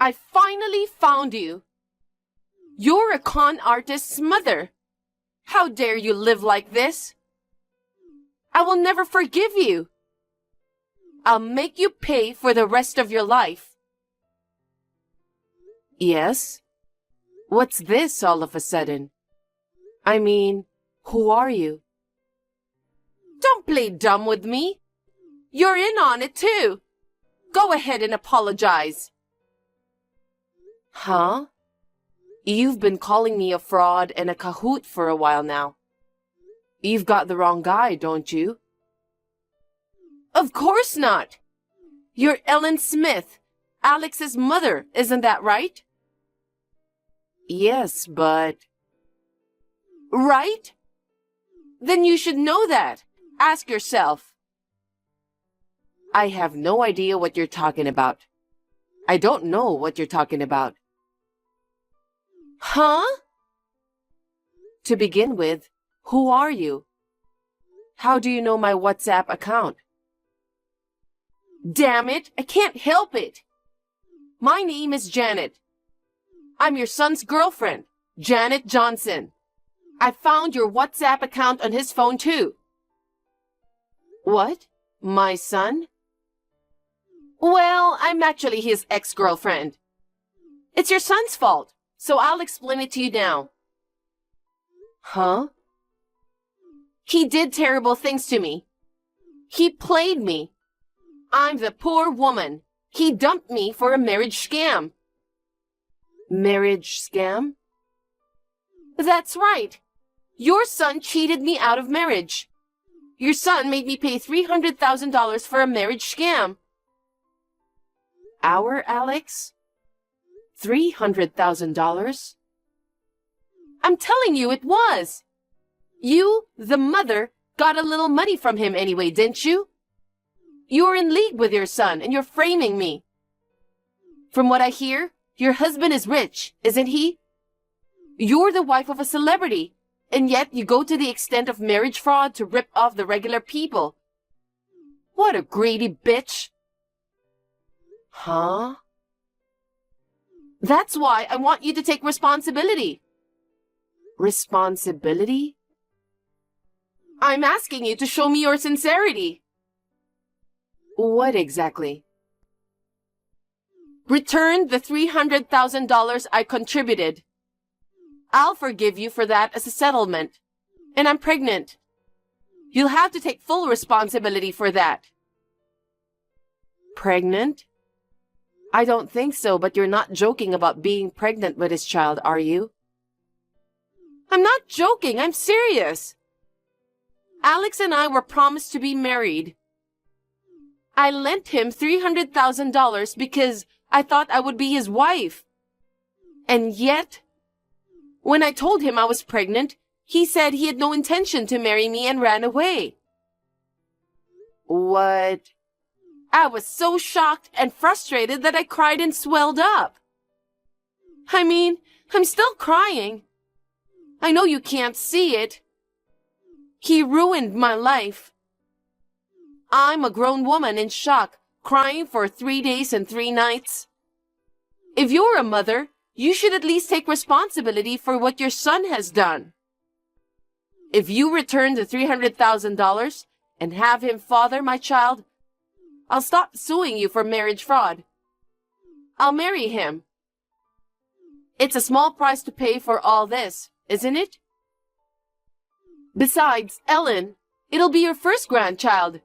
I finally found you. You're a con artist's mother. How dare you live like this? I will never forgive you. I'll make you pay for the rest of your life. Yes? What's this all of a sudden? I mean, who are you? Don't play dumb with me. You're in on it too. Go ahead and apologize. Huh? You've been calling me a fraud and a cahoot for a while now. You've got the wrong guy, don't you? Of course not. You're Ellen Smith, Alex's mother, isn't that right? Yes, but... Right? Then you should know that. Ask yourself. I have no idea what you're talking about. I don't know what you're talking about. Huh? To begin with, who are you? How do you know my WhatsApp account? Damn it, I can't help it. My name is Janet. I'm your son's girlfriend, Janet Johnson. I found your WhatsApp account on his phone too. What? My son? Well, I'm actually his ex-girlfriend. It's your son's fault, so I'll explain it to you now. Huh? He did terrible things to me. He played me. I'm the poor woman. He dumped me for a marriage scam. Marriage scam? That's right. Your son cheated me out of marriage. Your son made me pay $300,000 for a marriage scam. Our Alex? $300,000? I'm telling you it was. You, the mother, got a little money from him anyway, didn't you? You're in league with your son and you're framing me. From what I hear, your husband is rich, isn't he? You're the wife of a celebrity, and yet you go to the extent of marriage fraud to rip off the regular people. What a greedy bitch. Huh? That's why I want you to take responsibility. Responsibility? I'm asking you to show me your sincerity. What exactly? Return the $300,000 I contributed. I'll forgive you for that as a settlement. And I'm pregnant. You'll have to take full responsibility for that. Pregnant? I don't think so, but you're not joking about being pregnant with his child, are you? I'm not joking, I'm serious. Alex and I were promised to be married. I lent him $300,000 because I thought I would be his wife. And yet, when I told him I was pregnant, he said he had no intention to marry me and ran away. What? I was so shocked and frustrated that I cried and swelled up. I mean, I'm still crying. I know you can't see it. He ruined my life. I'm a grown woman in shock, crying for 3 days and 3 nights. If you're a mother, you should at least take responsibility for what your son has done. If you return the $300,000 and have him father my child, I'll stop suing you for marriage fraud. I'll marry him. It's a small price to pay for all this, isn't it? Besides, Ellen, it'll be your first grandchild.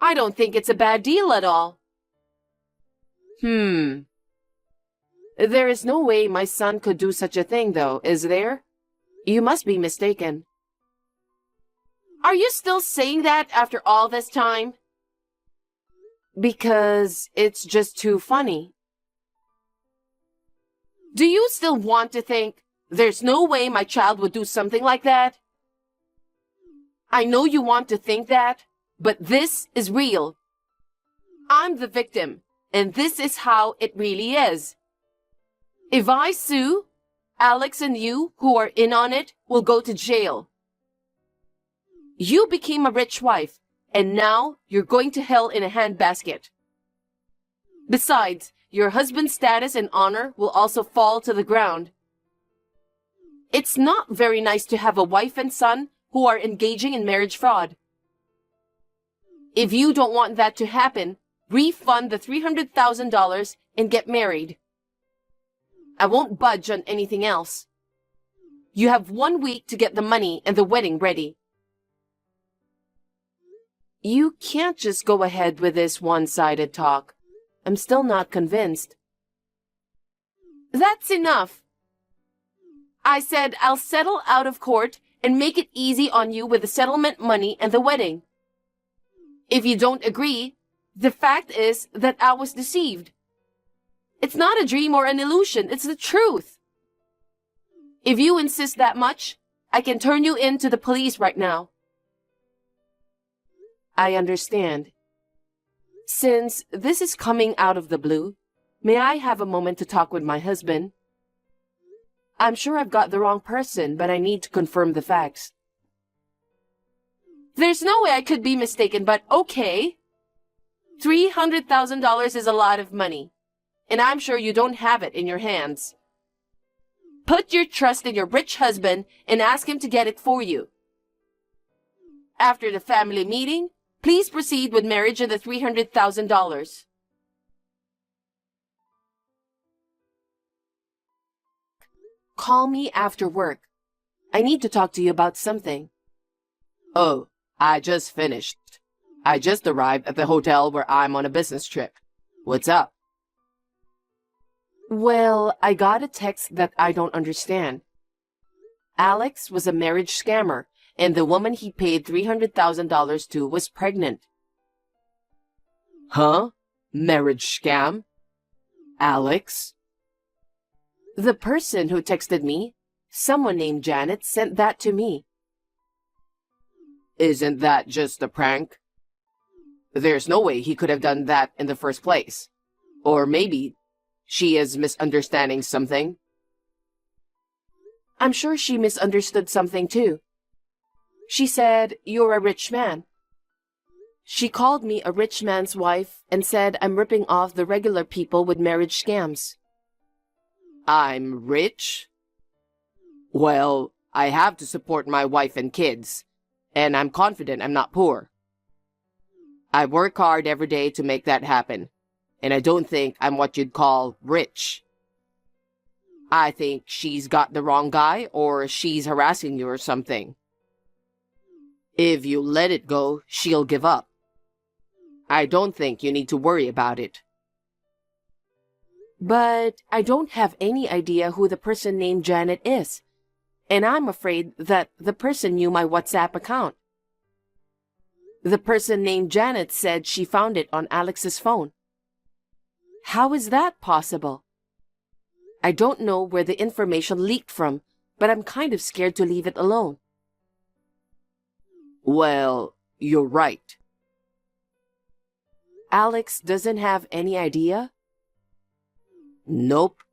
I don't think it's a bad deal at all. There is no way my son could do such a thing, though, is there? You must be mistaken. Are you still saying that after all this time? Because it's just too funny. Do you still want to think there's no way my child would do something like that? I know you want to think that, but this is real. I'm the victim, and this is how it really is. If I sue, Alex and you, who are in on it, will go to jail. You became a rich wife, and now you're going to hell in a handbasket. Besides, your husband's status and honor will also fall to the ground. It's not very nice to have a wife and son who are engaging in marriage fraud. If you don't want that to happen, refund the $300,000 and get married. I won't budge on anything else. You have 1 week to get the money and the wedding ready. You can't just go ahead with this one-sided talk. I'm still not convinced. That's enough. I said I'll settle out of court and make it easy on you with the settlement money and the wedding. If you don't agree, the fact is that I was deceived. It's not a dream or an illusion, it's the truth. If you insist that much, I can turn you in to the police right now. I understand. Since this is coming out of the blue, may I have a moment to talk with my husband? I'm sure I've got the wrong person, but I need to confirm the facts. There's no way I could be mistaken, but okay. $300,000 is a lot of money, and I'm sure you don't have it in your hands. Put your trust in your rich husband and ask him to get it for you. After the family meeting, please proceed with marriage and the $300,000. Call me after work. I need to talk to you about something. Oh, I just finished. I just arrived at the hotel where I'm on a business trip. What's up? Well, I got a text that I don't understand. Alex was a marriage scammer, and the woman he paid $300,000 to was pregnant. Huh? Marriage scam? Alex? The person who texted me, someone named Janet, sent that to me. Isn't that just a prank? There's no way he could have done that in the first place. Or maybe she is misunderstanding something. I'm sure she misunderstood something too. She said, "You're a rich man." She called me a rich man's wife and said I'm ripping off the regular people with marriage scams. I'm rich? Well, I have to support my wife and kids, and I'm confident I'm not poor. I work hard every day to make that happen, and I don't think I'm what you'd call rich. I think she's got the wrong guy, or she's harassing you or something. If you let it go, she'll give up. I don't think you need to worry about it. But I don't have any idea who the person named Janet is, and I'm afraid that the person knew my WhatsApp account. The person named Janet said she found it on Alex's phone. How is that possible? I don't know where the information leaked from, but I'm kind of scared to leave it alone. Well, you're right. Alex doesn't have any idea? Nope.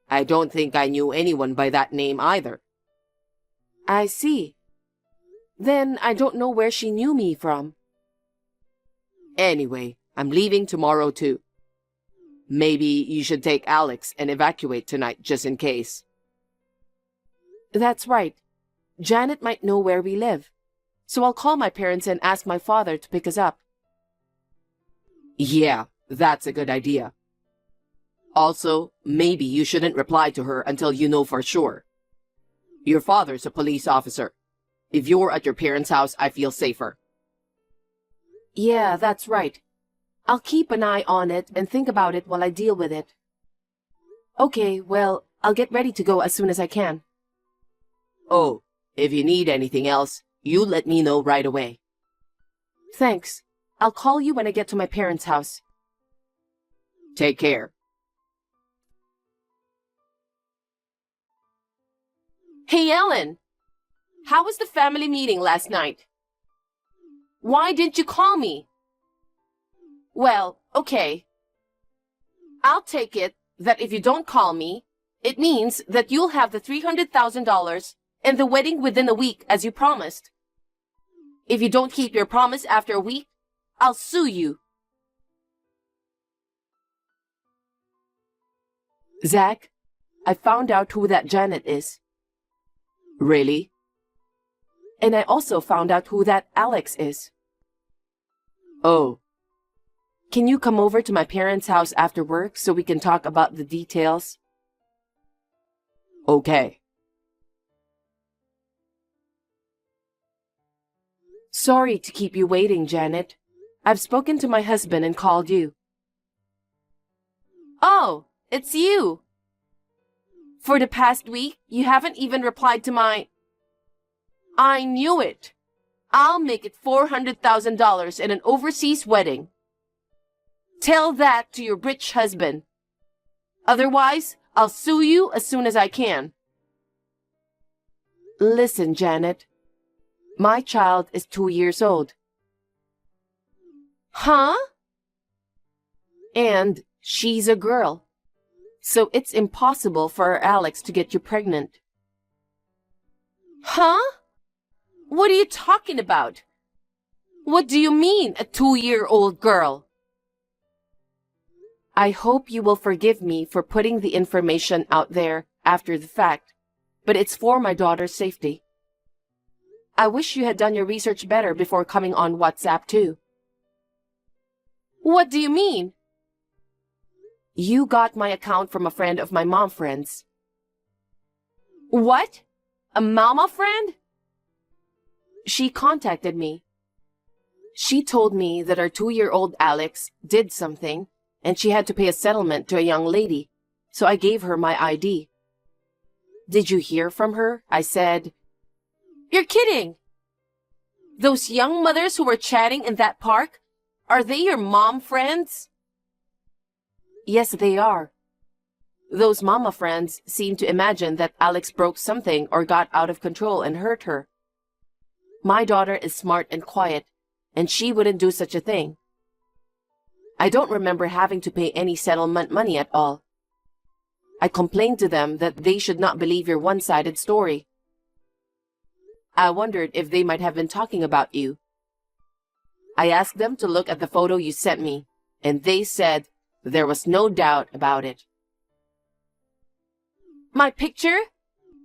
I don't think I knew anyone by that name either. I see. Then I don't know where she knew me from. Anyway, I'm leaving tomorrow too. Maybe you should take Alex and evacuate tonight just in case. That's right. Janet might know where we live, so I'll call my parents and ask my father to pick us up. Yeah, that's a good idea. Also, maybe you shouldn't reply to her until you know for sure. Your father's a police officer. If you're at your parents' house, I feel safer. Yeah, that's right. I'll keep an eye on it and think about it while I deal with it. Okay, well, I'll get ready to go as soon as I can. Oh, if you need anything else, you let me know right away. Thanks. I'll call you when I get to my parents' house. Take care. Hey, Ellen! How was the family meeting last night? Why didn't you call me? Well, okay. I'll take it that if you don't call me, it means that you'll have the $300,000 and the wedding within a week as you promised. If you don't keep your promise after a week, I'll sue you. Zach, I found out who that Janet is. Really? And I also found out who that Alex is. Oh. Can you come over to my parents' house after work so we can talk about the details? Okay. Sorry to keep you waiting, Janet. I've spoken to my husband and called you. Oh, it's you. For the past week, you haven't even replied to my... I knew it. I'll make it $400,000 in an overseas wedding. Tell that to your rich husband. Otherwise, I'll sue you as soon as I can. Listen, Janet. My child is 2 years old. Huh? And she's a girl. So it's impossible for Alex to get you pregnant. Huh? What are you talking about? What do you mean, a 2-year-old girl? I hope you will forgive me for putting the information out there after the fact, but it's for my daughter's safety. I wish you had done your research better before coming on WhatsApp too. What do you mean? You got my account from a friend of my mom friend's. What? A mama friend? She contacted me. She told me that our 2-year-old Alex did something and she had to pay a settlement to a young lady, so I gave her my ID. Did you hear from her? I said, You're kidding! Those young mothers who were chatting in that park, are they your mom friends? Yes, they are. Those mama friends seem to imagine that Alex broke something or got out of control and hurt her. My daughter is smart and quiet, and she wouldn't do such a thing. I don't remember having to pay any settlement money at all. I complained to them that they should not believe your one-sided story. I wondered if they might have been talking about you. I asked them to look at the photo you sent me, and they said there was no doubt about it. My picture?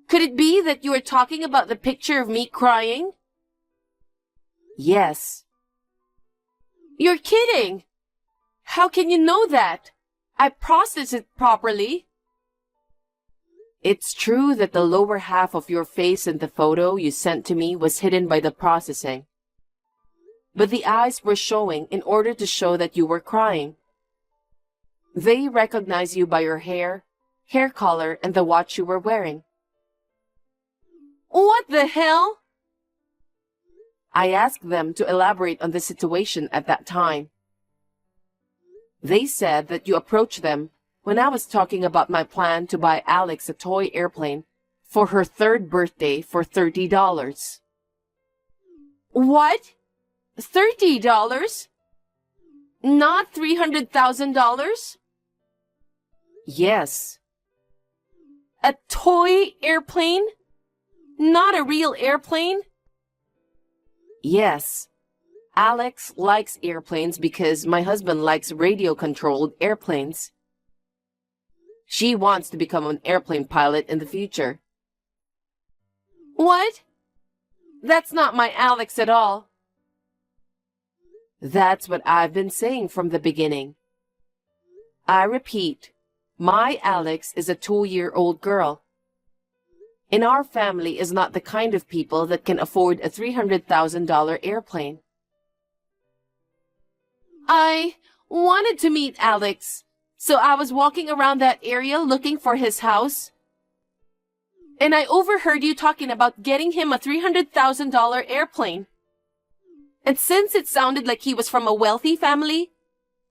Could it be that you were talking about the picture of me crying? Yes. You're kidding! How can you know that? I processed it properly. It's true that the lower half of your face in the photo you sent to me was hidden by the processing. But the eyes were showing in order to show that you were crying. They recognize you by your hair color, and the watch you were wearing. What the hell? I asked them to elaborate on the situation at that time. They said that you approached them when I was talking about my plan to buy Alex a toy airplane for her 3rd birthday for $30. What? $30? Not $300,000? Yes. A toy airplane? Not a real airplane? Yes. Alex likes airplanes because my husband likes radio-controlled airplanes. She wants to become an airplane pilot in the future. What? That's not my Alex at all. That's what I've been saying from the beginning. I repeat, my Alex is a 2-year-old girl. And our family is not the kind of people that can afford a $300,000 airplane. I wanted to meet Alex, so I was walking around that area looking for his house. And I overheard you talking about getting him a $300,000 airplane. And since it sounded like he was from a wealthy family,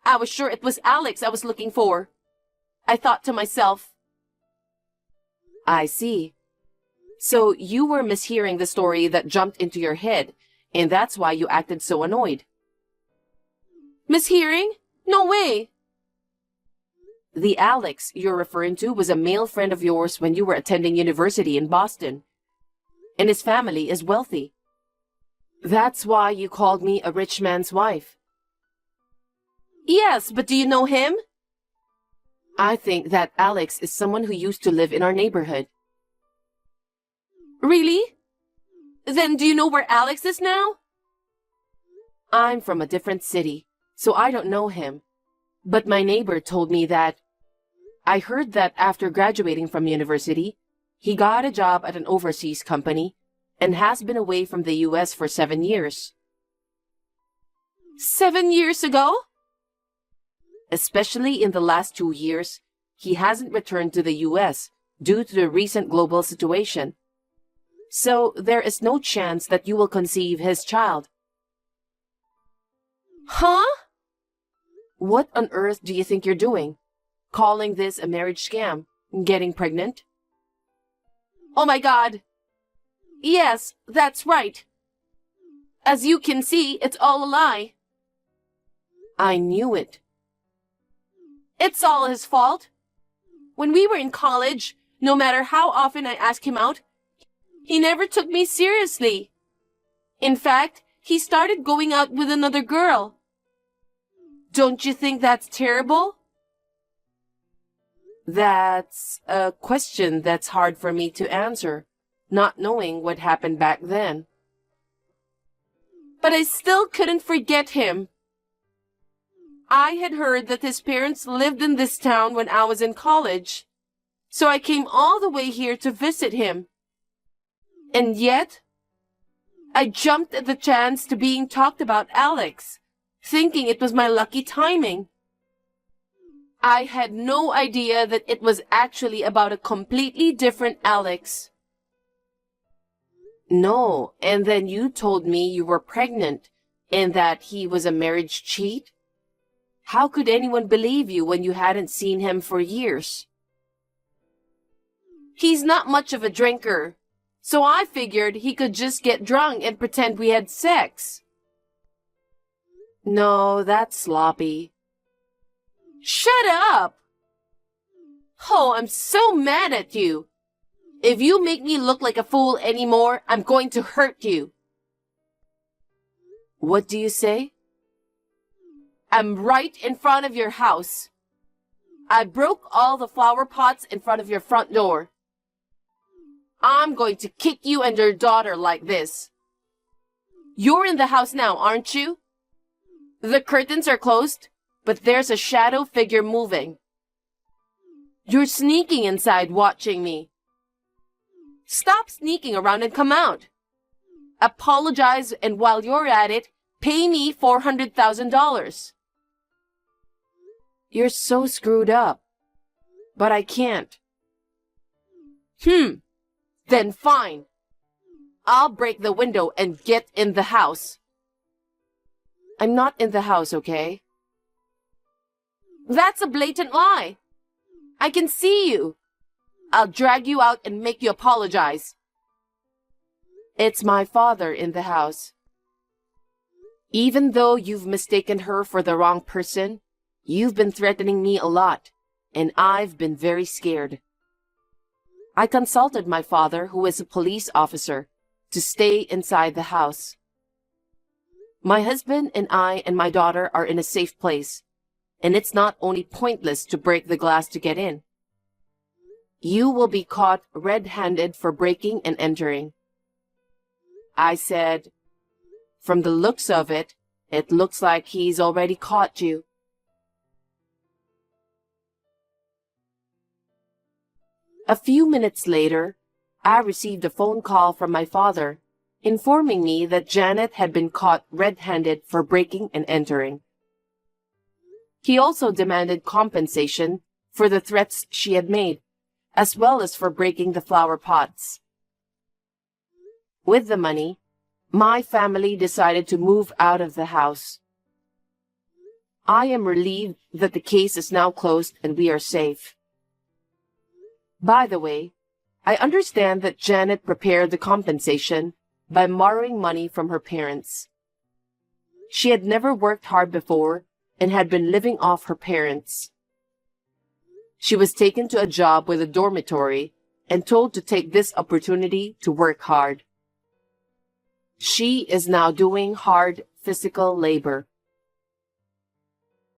I was sure it was Alex I was looking for. I thought to myself, I see. So you were mishearing the story that jumped into your head, and that's why you acted so annoyed. Mishearing? No way. The Alex you're referring to was a male friend of yours when you were attending university in Boston. And his family is wealthy. That's why you called me a rich man's wife. Yes, but do you know him? I think that Alex is someone who used to live in our neighborhood. Really? Then do you know where Alex is now? I'm from a different city, so I don't know him. But my neighbor told me that I heard that after graduating from university, he got a job at an overseas company and has been away from the US for 7 years. 7 years ago? Especially in the last 2 years, he hasn't returned to the US due to the recent global situation. So there is no chance that you will conceive his child. Huh? What on earth do you think you're doing? Calling this a marriage scam? Getting pregnant? Oh my God! Yes, that's right. As you can see, it's all a lie. I knew it. It's all his fault. When we were in college, no matter how often I asked him out, he never took me seriously. In fact, he started going out with another girl. Don't you think that's terrible? That's a question that's hard for me to answer, not knowing what happened back then. But I still couldn't forget him. I had heard that his parents lived in this town when I was in college, so I came all the way here to visit him. And yet, I jumped at the chance to being talked about Alex, thinking it was my lucky timing. I had no idea that it was actually about a completely different Alex. No, and then you told me you were pregnant and that he was a marriage cheat? How could anyone believe you when you hadn't seen him for years? He's not much of a drinker, so I figured he could just get drunk and pretend we had sex. No, that's sloppy. Shut up! Oh, I'm so mad at you. If you make me look like a fool anymore, I'm going to hurt you. What do you say? I'm right in front of your house. I broke all the flower pots in front of your front door. I'm going to kick you and your daughter like this. You're in the house now, aren't you? The curtains are closed, but there's a shadow figure moving. You're sneaking inside watching me. Stop sneaking around and come out. Apologize, and while you're at it, pay me $400,000. You're so screwed up. But I can't. Then fine. I'll break the window and get in the house. I'm not in the house, okay? That's a blatant lie. I can see you. I'll drag you out and make you apologize. It's my father in the house. Even though you've mistaken her for the wrong person, you've been threatening me a lot, and I've been very scared. I consulted my father, who is a police officer, to stay inside the house. My husband and I and my daughter are in a safe place, and it's not only pointless to break the glass to get in. You will be caught red-handed for breaking and entering. I said, from the looks of it, it looks like he's already caught you. A few minutes later, I received a phone call from my father, informing me that Janet had been caught red-handed for breaking and entering. He also demanded compensation for the threats she had made, as well as for breaking the flower pots. With the money, my family decided to move out of the house. I am relieved that the case is now closed and we are safe. By the way, I understand that Janet prepared the compensation by borrowing money from her parents. She had never worked hard before and had been living off her parents. She was taken to a job with a dormitory and told to take this opportunity to work hard. She is now doing hard physical labor.